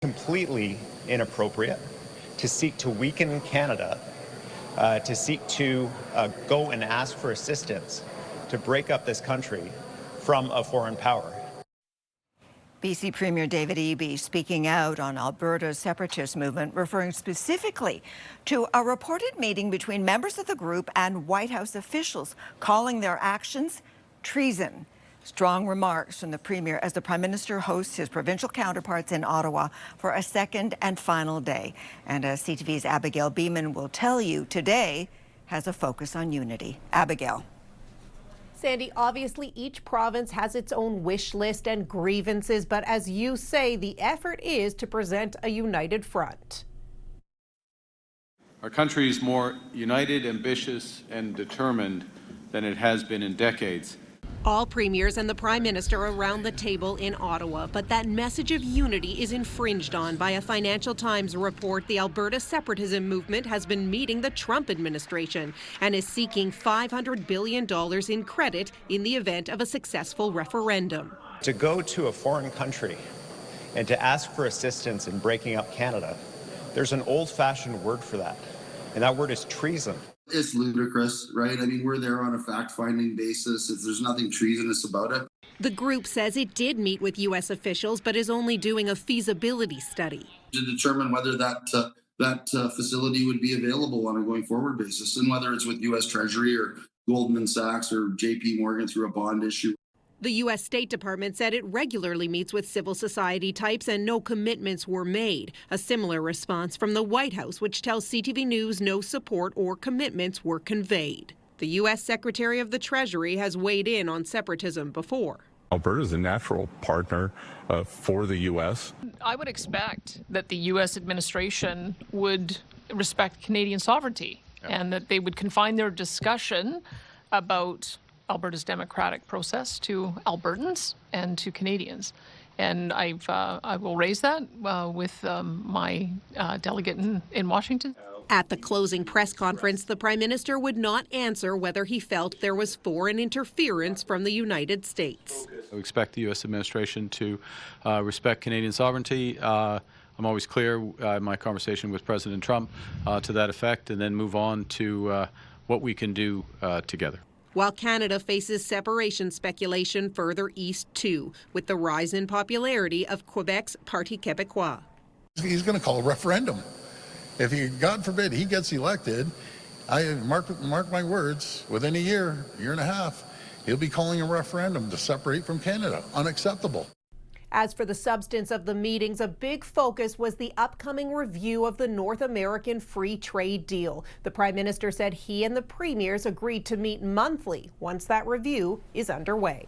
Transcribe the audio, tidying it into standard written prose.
Completely inappropriate to seek to weaken Canada, to seek to go and ask for assistance to break up this country from a foreign power. BC Premier David Eby speaking out on Alberta's separatist movement, referring specifically to a reported meeting between members of the group and White House officials, calling their actions treason. Strong remarks from the Premier as the Prime Minister hosts his provincial counterparts in Ottawa for a second and final day. And as CTV's Abigail Beeman will tell you, today has a focus on unity. Abigail. Sandy, obviously each province has its own wish list and grievances, but as you say, the effort is to present a united front. Our country is more united, ambitious, and determined than it has been in decades. All premiers and the Prime Minister around the table in Ottawa, but that message of unity is infringed on by a Financial Times report. The Alberta separatism movement has been meeting the Trump administration and is seeking $500 billion in credit in the event of a successful referendum. To go to a foreign country and to ask for assistance in breaking up Canada, there's an old-fashioned word for that, and that word is treason. It's ludicrous, right? I mean, we're there on a fact-finding basis. If there's nothing treasonous about it. The group says it did meet with U.S. officials, but is only doing a feasibility study To determine whether that facility would be available on a going forward basis, and whether it's with U.S. Treasury or Goldman Sachs or J.P. Morgan through a bond issue. The U.S. State Department said it regularly meets with civil society types and no commitments were made. A similar response from the White House, which tells CTV News no support or commitments were conveyed. The U.S. Secretary of the Treasury has weighed in on separatism before. Alberta is a natural partner for the U.S. I would expect that the U.S. administration would respect Canadian sovereignty and that they would confine their discussion about Alberta's democratic process to Albertans and to Canadians. And I will raise that with my delegate in Washington. At the closing press conference, the Prime Minister would not answer whether he felt there was foreign interference from the United States. We expect the U.S. administration to respect Canadian sovereignty. I'm always clear in my conversation with President Trump to that effect, and then move on to what we can do together. While Canada faces separation speculation further east too, with the rise in popularity of Quebec's Parti Québécois. He's going to call a referendum. If he, God forbid, he gets elected, I mark my words, within a year and a half, he'll be calling a referendum to separate from Canada. Unacceptable. As for the substance of the meetings, a big focus was the upcoming review of the North American Free Trade Deal. The Prime Minister said he and the premiers agreed to meet monthly once that review is underway.